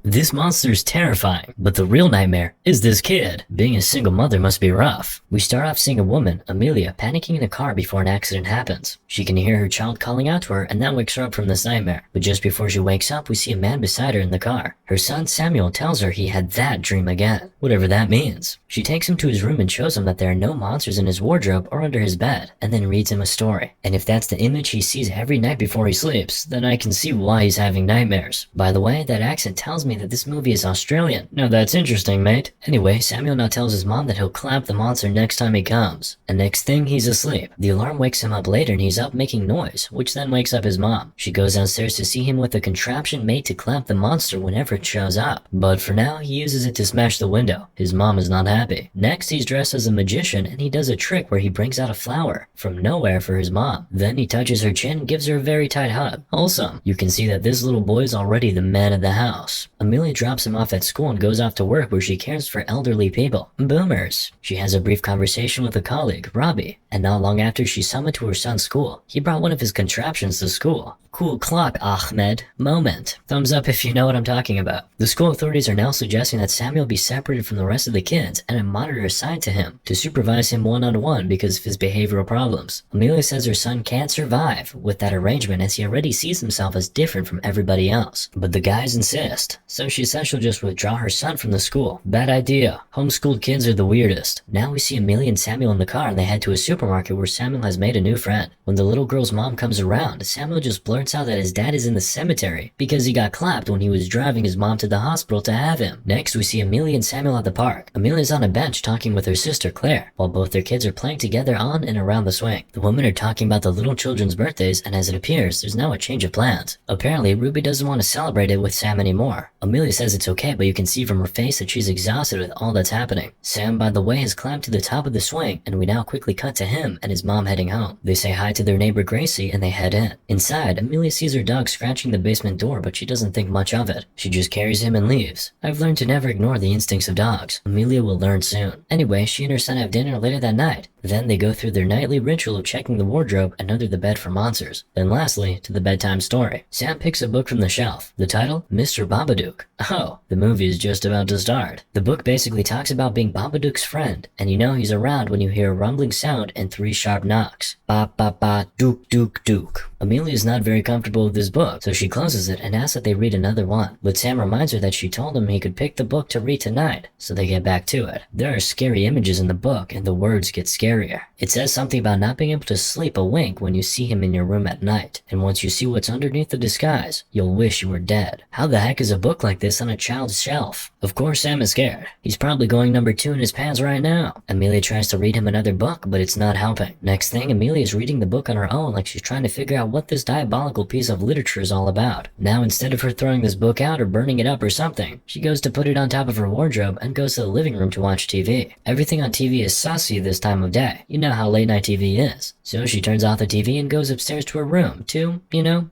This monster's terrifying, but the real nightmare is this kid. Being a single mother must be rough. We start off seeing a woman, Amelia, panicking in a car before an accident happens. She can hear her child calling out to her, and that wakes her up from this nightmare. But just before she wakes up, we see a man beside her in the car. Her son Samuel tells her he had that dream again, whatever that means. She takes him to his room and shows him that there are no monsters in his wardrobe or under his bed, and then reads him a story. And if that's the image he sees every night before he sleeps, then I can see why he's having nightmares. By the way, that accent tells me that this movie is Australian. Now that's interesting, mate. Anyway, Samuel now tells his mom that he'll clap the monster next time he comes. And next thing, he's asleep. The alarm wakes him up later and he's up making noise, which then wakes up his mom. She goes downstairs to see him with a contraption made to clap the monster whenever it shows up. But for now, he uses it to smash the window. His mom is not happy. Next, he's dressed as a magician and he does a trick where he brings out a flower from nowhere for his mom. Then he touches her chin and gives her a very tight hug. Wholesome. You can see that this little boy is already the man of the house. Amelia drops him off at school and goes off to work where she cares for elderly people. Boomers. She has a brief conversation with a colleague, Robbie, and not long after she's summoned to her son's school. He brought one of his contraptions to school. Cool clock, Ahmed. Moment. Thumbs up if you know what I'm talking about. The school authorities are now suggesting that Samuel be separated from the rest of the kids and a monitor assigned to him to supervise him one-on-one because of his behavioral problems. Amelia says her son can't survive with that arrangement as he already sees himself as different from everybody else. But the guys insist, so she says she'll just withdraw her son from the school. Bad idea. Homeschooled kids are the weirdest. Now we see Amelia and Samuel in the car and they head to a supermarket where Samuel has made a new friend. When the little girl's mom comes around, Samuel just blurts out that his dad is in the cemetery because he got clapped when he was driving his mom to the hospital to have him. Next, we see Amelia and Samuel at the park. Amelia's on a bench talking with her sister Claire, while both their kids are playing together on and around the swing. The women are talking about the little children's birthdays, and as it appears, there's now a change of plans. Apparently, Ruby doesn't want to celebrate it with Sam anymore. Amelia says it's okay, but you can see from her face that she's exhausted with all that's happening. Sam, by the way, has climbed to the top of the swing, and we now quickly cut to him and his mom heading home. They say hi to their neighbor Gracie, and they head in. Inside, Amelia sees her dog scratching the basement door, but she doesn't think much of it. She just carries him and leaves. I've learned to never ignore the instincts of dogs. Amelia will learn soon. Anyway, she and her son have dinner later that night. Then they go through their nightly ritual of checking the wardrobe and under the bed for monsters. Then lastly, to the bedtime story. Sam picks a book from the shelf. The title? Mr. Babadook. Oh, the movie is just about to start. The book basically talks about being Babadook's friend, and you know he's around when you hear a rumbling sound and 3 sharp knocks. Ba ba ba, dook dook dook. Amelia is not very comfortable with this book, so she closes it and asks that they read another one. But Sam reminds her that she told him he could pick the book to read tonight, so they get back to it. There are scary images in the book, and the words get scarier. It says something about not being able to sleep a wink when you see him in your room at night, and once you see what's underneath the disguise, you'll wish you were dead. How the heck is a book like this on a child's shelf? Of course Sam is scared. He's probably going number 2 in his pants right now. Amelia tries to read him another book, but it's not helping. Next thing, Amelia is reading the book on her own like she's trying to figure out what this diabolical piece of literature is all about. Now instead of her throwing this book out or burning it up or something, she goes to put it on top of her wardrobe and goes to the living room to watch TV. Everything on TV is sussy this time of day. You know how late night TV is. So she turns off the TV and goes upstairs to her room to,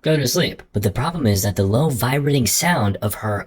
go to sleep. But the problem is that the low vibrating sound of her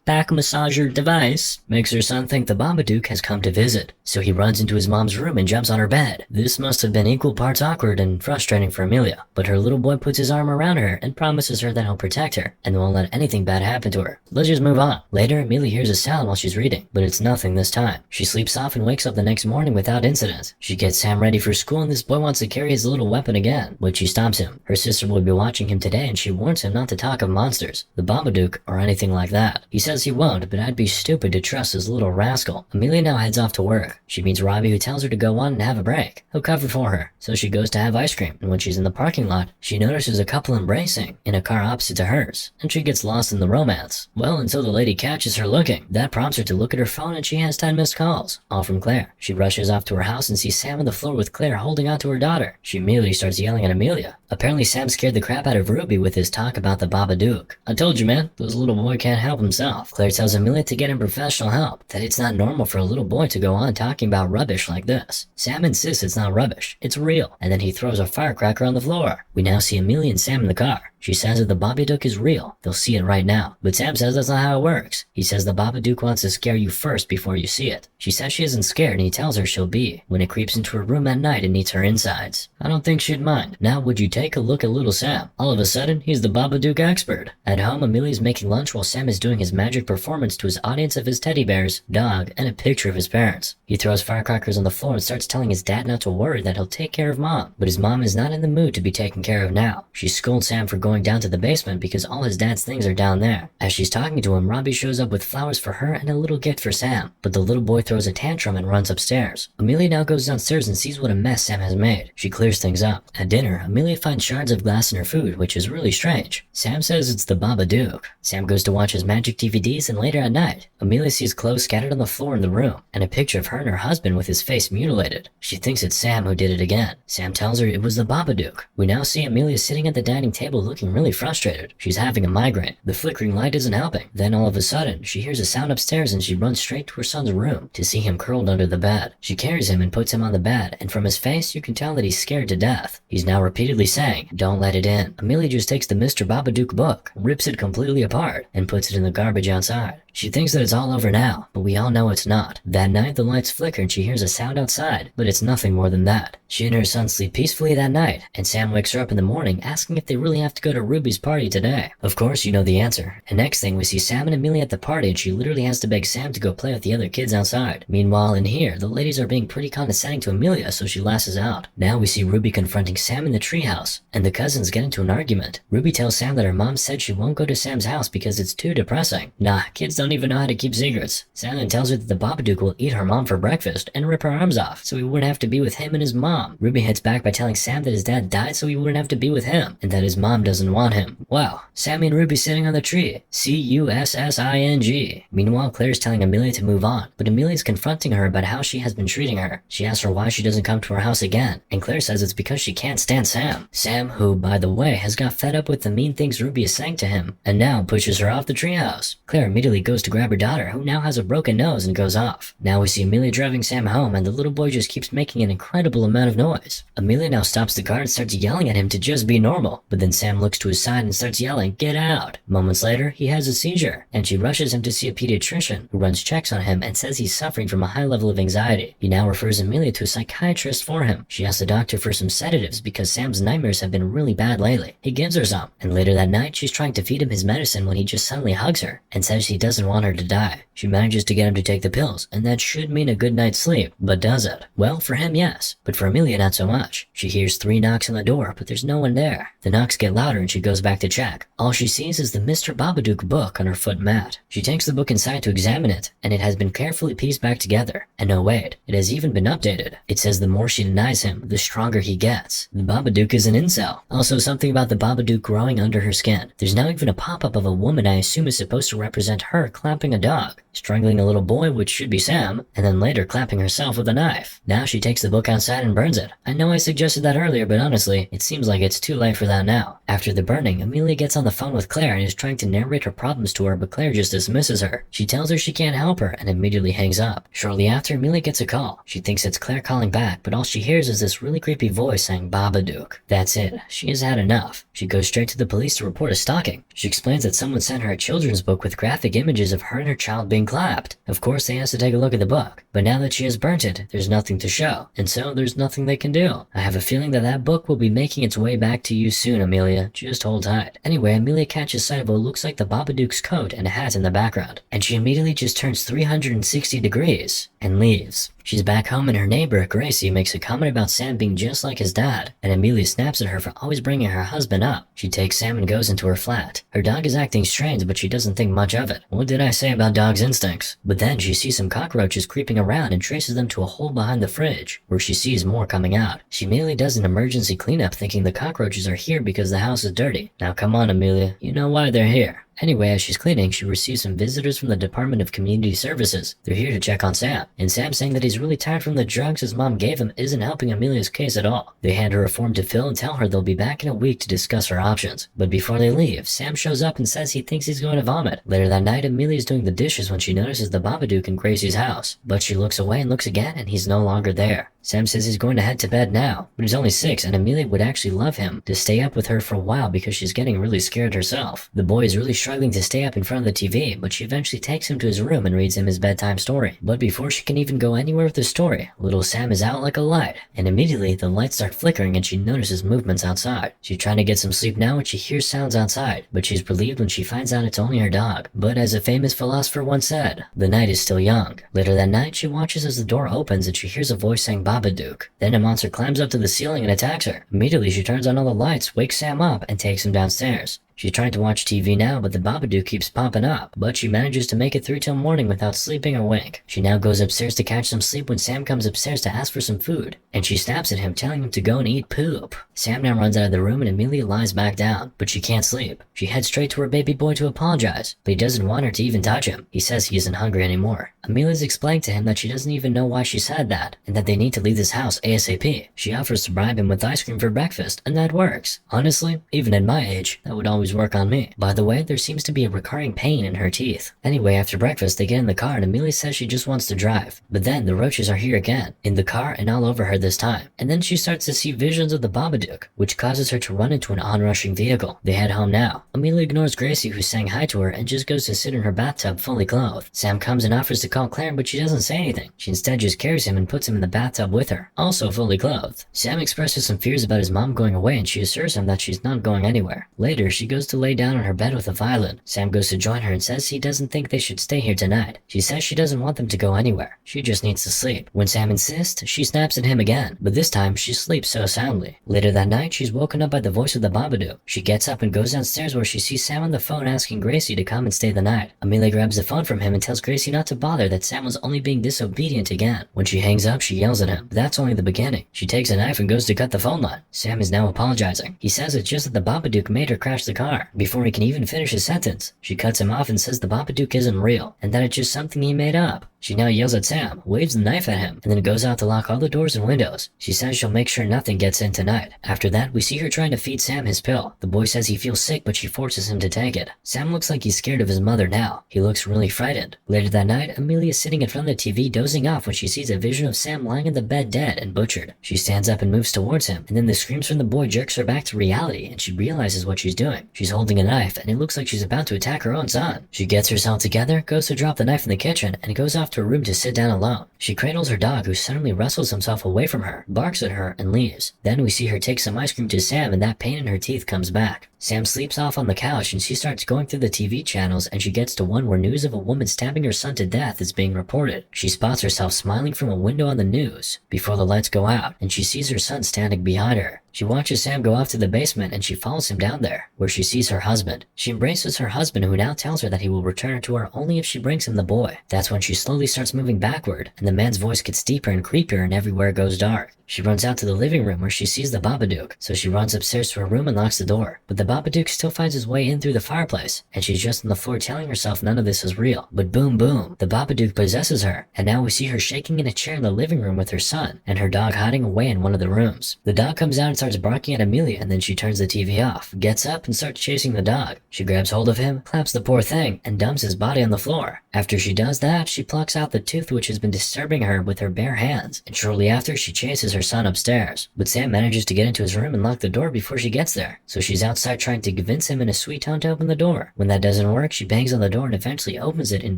back massager device makes her son think the Babadook has come to visit. So he runs into his mom's room and jumps on her bed. This must have been equal parts awkward and frustrating for Amelia. But her little boy puts his arm around her and promises her that he'll protect her and won't let anything bad happen to her. Let's just move on. Later, Amelia hears a sound while she's reading, but it's nothing this time. She sleeps off and wakes up the next morning without incident. She gets Sam ready for school and this boy wants to carry his little weapon again, but she stops him. Her sister will be watching him today and she warns him not to talk of monsters, the Babadook, or anything like that. He says he won't, but I'd be stupid to trust this little rascal. Amelia now heads off to work. She meets Robbie who tells her to go on and have a break. He'll cover for her. So she goes to have ice cream, and when she's in the parking lot, she notices a couple embracing in a car opposite to hers, and she gets lost in the romance. Well, until the lady catches her looking. That prompts her to look at her phone and she has 10 missed calls, all from Claire. She rushes off to her house and sees Sam on the floor with Claire holding on to her daughter. She immediately starts yelling at Amelia. Apparently Sam scared the crap out of Ruby with his talk about the Babadook. I told you, man, this little boy can't help himself. Claire tells Amelia to get him professional help, that it's not normal for a little boy to go on talking about rubbish like this. Sam insists it's not rubbish, it's real, and then he throws a firecracker on the floor. We now see Amelia and Sam in the car. She says that the Babadook is real. They'll see it right now. But Sam says that's not how it works. He says the Babadook wants to scare you first before you see it. She says she isn't scared and he tells her she'll be when it creeps into her room at night and eats her insides. I don't think she'd mind. Now would you take a look at little Sam. All of a sudden, he's the Babadook expert. At home, Amelia's making lunch while Sam is doing his magic performance to his audience of his teddy bears, dog, and a picture of his parents. He throws firecrackers on the floor and starts telling his dad not to worry, that he'll take care of Mom. But his mom is not in the mood to be taken care of now. She scolds Sam for going down to the basement because all his dad's things are down there. As she's talking to him, Robbie shows up with flowers for her and a little gift for Sam. But the little boy throws a tantrum and runs upstairs. Amelia now goes downstairs and sees what a mess Sam has made. She clears things up. At dinner, Amelia finds shards of glass in her food, which is really strange. Sam says it's the Babadook. Sam goes to watch his magic DVDs, and later at night, Amelia sees clothes scattered on the floor in the room, and a picture of her and her husband with his face mutilated. She thinks it's Sam who did it again. Sam tells her it was the Babadook. We now see Amelia sitting at the dining table looking really frustrated. She's having a migraine. The flickering light isn't helping. Then all of a sudden, she hears a sound upstairs and she runs straight to her son's room to see him curled under the bed. She carries him and puts him on the bed, and from his face you can tell that he's scared to death. He's now repeatedly saying, "Don't let it in." Amelia just takes the Mr. Babadook book, rips it completely apart, and puts it in the garbage outside. She thinks that it's all over now, but we all know it's not. That night, the lights flicker and she hears a sound outside, but it's nothing more than that. She and her son sleep peacefully that night, and Sam wakes her up in the morning asking if they really have to go to Ruby's party today. Of course, you know the answer. And next thing, we see Sam and Amelia at the party, and she literally has to beg Sam to go play with the other kids outside. Meanwhile, in here, the ladies are being pretty condescending to Amelia, so she lashes out. Now we see Ruby confronting Sam in the treehouse, and the cousins get into an argument. Ruby tells Sam that her mom said she won't go to Sam's house because it's too depressing. Nah, kids don't even know how to keep secrets. Sam then tells her that the Babadook will eat her mom for breakfast and rip her arms off, so he wouldn't have to be with him and his mom. Ruby hits back by telling Sam that his dad died so he wouldn't have to be with him, and that his mom doesn't want him. Wow, Sammy and Ruby sitting on the tree. Cussing. Meanwhile, Claire's telling Amelia to move on, but Amelia's confronting her about how she has been treating her. She asks her why she doesn't come to her house again, and Claire says it's because she can't stand Sam. Sam, who, by the way, has got fed up with the mean things Ruby is saying to him, and now pushes her off the treehouse. Claire immediately goes to grab her daughter, who now has a broken nose, and goes off. Now we see Amelia driving Sam home, and the little boy just keeps making an incredible amount of noise. Amelia now stops the car and starts yelling at him to just be normal, but then Sam looks to his side and starts yelling, "Get out!" Moments later, he has a seizure, and she rushes him to see a pediatrician, who runs checks on him and says he's suffering from a high level of anxiety. He now refers Amelia to a psychiatrist for him. She asks the doctor for some sedatives because Sam's nightmares have been really bad lately. He gives her some, and later that night, she's trying to feed him his medicine when he just suddenly hugs her and says he doesn't want her to die. She manages to get him to take the pills, and that should mean a good night's sleep, but does it? Well, for him, yes, but for Amelia, not so much. She hears 3 knocks on the door, but there's no one there. The knocks get louder and she goes back to check. All she sees is the Mr. Babadook book on her foot mat. She takes the book inside to examine it, and it has been carefully pieced back together. And no wait, it has even been updated. It says the more she denies him, the stronger he gets. The Babadook is an incel. Also, something about the Babadook growing under her skin. There's now even a pop-up of a woman I assume is supposed to represent her clapping a dog, strangling a little boy, which should be Sam, and then later clapping herself with a knife. Now she takes the book outside and burns it. I know I suggested that earlier, but honestly, it seems like it's too late for that now. After the burning, Amelia gets on the phone with Claire and is trying to narrate her problems to her, but Claire just dismisses her. She tells her she can't help her and immediately hangs up. Shortly after, Amelia gets a call. She thinks it's Claire calling back, but all she hears is this really creepy voice saying Babadook. That's it. She has had enough. She goes straight to the police to report a stalking. She explains that someone sent her a children's book with graphic images of her and her child being clapped. Of course, they asked to take a look at the book, but now that she has burnt it, there's nothing to show, and so there's nothing they can do. I have a feeling that that book will be making its way back to you soon, Amelia. Just hold tight. Anyway, Amelia catches sight of what looks like the Babadook's coat and hat in the background, and she immediately just turns 360 degrees and leaves. She's back home and her neighbor, Gracie, makes a comment about Sam being just like his dad, and Amelia snaps at her for always bringing her husband up. She takes Sam and goes into her flat. Her dog is acting strange, but she doesn't think much of it. What did I say about dogs' instincts? But then she sees some cockroaches creeping around and traces them to a hole behind the fridge, where she sees more coming out. She immediately does an emergency cleanup thinking the cockroaches are here because the house is dirty. Now come on, Amelia, you know why they're here. Anyway, as she's cleaning, she receives some visitors from the Department of Community Services. They're here to check on Sam, and Sam's saying that he's really tired from the drugs his mom gave him isn't helping Amelia's case at all. They hand her a form to fill and tell her they'll be back in a week to discuss her options. But before they leave, Sam shows up and says he thinks he's going to vomit. Later that night, Amelia's doing the dishes when she notices the Babadook in Gracie's house, but she looks away and looks again and he's no longer there. Sam says he's going to head to bed now, but he's only 6 and Amelia would actually love him to stay up with her for a while because she's getting really scared herself. The boy is really struggling to stay up in front of the TV, but she eventually takes him to his room and reads him his bedtime story. But before she can even go anywhere with the story, little Sam is out like a light, and immediately the lights start flickering and she notices movements outside. She's trying to get some sleep now when she hears sounds outside, but she's relieved when she finds out it's only her dog. But as a famous philosopher once said, the night is still young. Later that night, she watches as the door opens and she hears a voice saying Babadook. Then a monster climbs up to the ceiling and attacks her. Immediately she turns on all the lights, wakes Sam up, and takes him downstairs. She's trying to watch TV now, but the Babadook keeps popping up, but she manages to make it through till morning without sleeping a wink. She now goes upstairs to catch some sleep when Sam comes upstairs to ask for some food, and she snaps at him, telling him to go and eat poop. Sam now runs out of the room and Amelia lies back down, but she can't sleep. She heads straight to her baby boy to apologize, but he doesn't want her to even touch him. He says he isn't hungry anymore. Amelia's explaining to him that she doesn't even know why she said that, and that they need to leave this house ASAP. She offers to bribe him with ice cream for breakfast, and that works. Honestly, even at my age, that would always work on me. By the way, there seems to be a recurring pain in her teeth. Anyway, after breakfast, they get in the car and Amelia says she just wants to drive. But then the roaches are here again, in the car and all over her this time. And then she starts to see visions of the Babadook, which causes her to run into an onrushing vehicle. They head home now. Amelia ignores Gracie, who's saying hi to her, and just goes to sit in her bathtub fully clothed. Sam comes and offers to call Claire, but she doesn't say anything. She instead just carries him and puts him in the bathtub with her, also fully clothed. Sam expresses some fears about his mom going away and she assures him that she's not going anywhere. Later, she goes to lay down on her bed with a violin. Sam goes to join her and says he doesn't think they should stay here tonight. She says she doesn't want them to go anywhere. She just needs to sleep. When Sam insists, she snaps at him again, but this time she sleeps so soundly. Later that night, she's woken up by the voice of the Babadook. She gets up and goes downstairs where she sees Sam on the phone asking Gracie to come and stay the night. Amelia grabs the phone from him and tells Gracie not to bother, that Sam was only being disobedient again. When she hangs up, she yells at him, but that's only the beginning. She takes a knife and goes to cut the phone line. Sam is now apologizing. He says it's just that the Babadook made her crash the car. Before he can even finish his sentence, she cuts him off and says the Babadook isn't real, and that it's just something he made up. She now yells at Sam, waves the knife at him, and then goes out to lock all the doors and windows. She says she'll make sure nothing gets in tonight. After that, we see her trying to feed Sam his pill. The boy says he feels sick, but she forces him to take it. Sam looks like he's scared of his mother now. He looks really frightened. Later that night, Amelia is sitting in front of the TV dozing off when she sees a vision of Sam lying in the bed dead and butchered. She stands up and moves towards him, and then the screams from the boy jerks her back to reality, and she realizes what she's doing. She's holding a knife, and it looks like she's about to attack her own son. She gets herself together, goes to drop the knife in the kitchen, and goes off to her room to sit down alone. She cradles her dog, who suddenly wrestles himself away from her, barks at her, and leaves. Then we see her take some ice cream to Sam, and that pain in her teeth comes back. Sam sleeps off on the couch and she starts going through the TV channels, and she gets to one where news of a woman stabbing her son to death is being reported. She spots herself smiling from a window on the news before the lights go out, and she sees her son standing behind her. She watches Sam go off to the basement and she follows him down there, where she sees her husband. She embraces her husband, who now tells her that he will return her to her only if she brings him the boy. That's when she slowly starts moving backward, and the man's voice gets deeper and creepier and everywhere goes dark. She runs out to the living room where she sees the Babadook, so she runs upstairs to her room and locks the door. But the Babadook still finds his way in through the fireplace, and she's just on the floor telling herself none of this is real. But boom boom, the Babadook possesses her, and now we see her shaking in a chair in the living room with her son, and her dog hiding away in one of the rooms. The dog comes out and starts barking at Amelia, and then she turns the TV off, gets up and starts chasing the dog. She grabs hold of him, claps the poor thing, and dumps his body on the floor. After she does that, she plucks out the tooth which has been disturbing her with her bare hands, and shortly after she chases her son upstairs. But Sam manages to get into his room and lock the door before she gets there, so she's outside trying to convince him in a sweet tone to open the door. When that doesn't work, she bangs on the door and eventually opens it in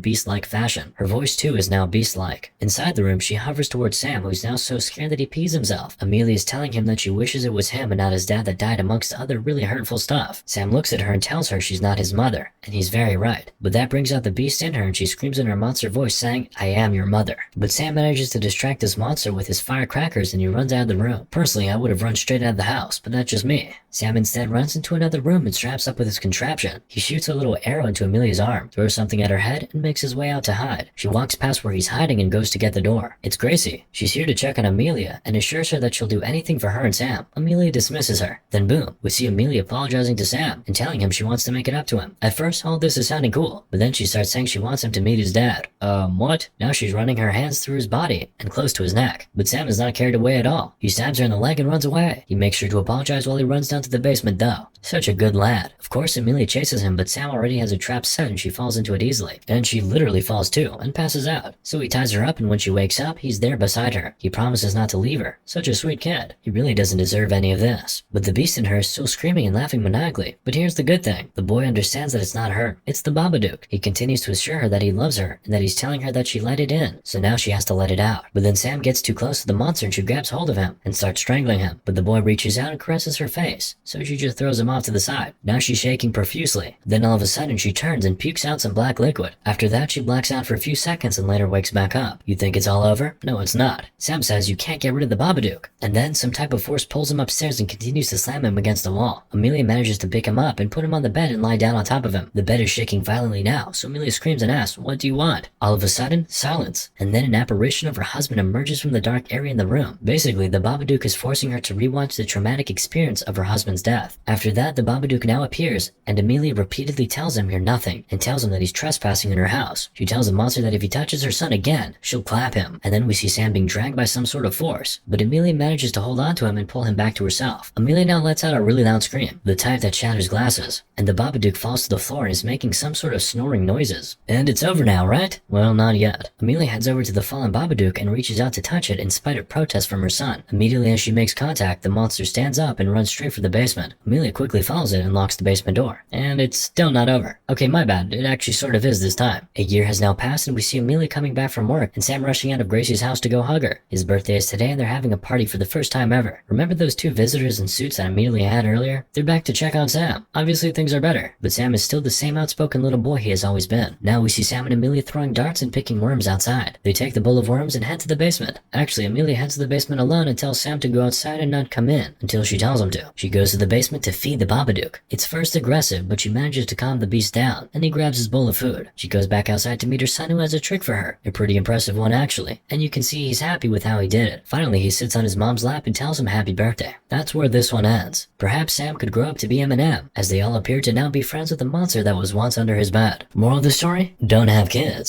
beast-like fashion. Her voice too is now beast-like. Inside the room, she hovers towards Sam, who's now so scared that he pees himself. Amelia is telling him that she wishes it was him and not his dad that died, amongst other really hurtful stuff. Sam looks at her and tells her she's not his mother, and he's very right. But that brings out the beast in her, and she screams in her monster voice saying, "I am your mother." But Sam manages to distract this monster with his firecrackers, and he runs out of the room. Personally, I would have run straight out of the house, but that's just me. Sam instead runs into another room and straps up with his contraption. He shoots a little arrow into Amelia's arm, throws something at her head, and makes his way out to hide. She walks past where he's hiding and goes to get the door. It's Gracie. She's here to check on Amelia and assures her that she'll do anything for her and Sam. Amelia dismisses her. Then boom, we see Amelia apologizing to Sam and telling him she wants to make it up to him. At first, all this is sounding cool, but then she starts saying she wants him to meet his dad. What? what? Now she's running her hands through his body and close to his neck. But Sam is not carried away at all. He stabs her in the leg and runs away. He makes sure to apologize while he runs down to the basement though. Such a good lad. Of course, Amelia chases him, but Sam already has a trap set and she falls into it easily. And she literally falls too and passes out. So he ties her up, and when she wakes up, he's there beside her. He promises not to leave her. Such a sweet kid. He really doesn't deserve any of this. But the beast in her is still screaming and laughing maniacally. But here's the good thing. The boy understands that it's not her. It's the Babadook. He continues to assure her that he loves her and that he's telling her that she let it in. So now she has to let it out. But then Sam gets too close to the monster and she grabs hold of him and starts strangling him. But the boy reaches out and caresses her face. So she just throws him off to the side. Now she's shaking profusely. Then all of a sudden she turns and pukes out some black liquid. After that she blacks out for a few seconds and later wakes back up. You think it's all over? No, it's not. Sam says you can't get rid of the Babadook. And then some type of force pulls him upstairs and continues to slam him against the wall. Amelia manages to pick him up and put him on the bed and lie down on top of him. The bed is shaking violently now, so Amelia screams and asks, "What do you want?" All of a sudden, silence. And then an apparition of her husband emerges from the dark area in the room. Basically, the Babadook is forcing her to rewatch the traumatic experience of her husband's death. After that, the Babadook now appears, and Amelia repeatedly tells him you're nothing, and tells him that he's trespassing in her house. She tells the monster that if he touches her son again, she'll clap him. And then we see Sam being dragged by some sort of force, but Amelia manages to hold on to him and pull him back to herself. Amelia now lets out a really loud scream, the type that shatters glasses, and the Babadook falls to the floor and is making some sort of snoring noises. And it's over now, right? Well, not yet. Amelia heads over to the fallen Babadook and reaches out to touch it in spite of protests from her son. Immediately as she makes contact, the monster stands up and runs straight for the basement. Amelia quickly follows it and locks the basement door. And it's still not over. Okay, my bad. It actually sort of is this time. A year has now passed and we see Amelia coming back from work and Sam rushing out of Gracie's house to go hug her. His birthday is today and they're having a party for the first time ever. Remember those two visitors in suits that Amelia had earlier? They're back to check on Sam. Obviously things are better, but Sam is still the same outspoken little boy he has always been. Now we see Sam and Amelia throwing darts and picking worms outside. They take the bowl of worms and head to the basement. Actually, Amelia heads to the basement alone and tells Sam to go outside and not come in until she tells him to. She goes to the basement to feed the Babadook. It's first aggressive, but she manages to calm the beast down, and he grabs his bowl of food. She goes back outside to meet her son who has a trick for her. A pretty impressive one actually, and you can see he's happy with how he did it. Finally, he sits on his mom's lap and tells him happy birthday. That's where this one ends. Perhaps Sam could grow up to be Eminem, as they all appear to now be friends with the monster that was once under his bed. Moral of the story? Don't have kids.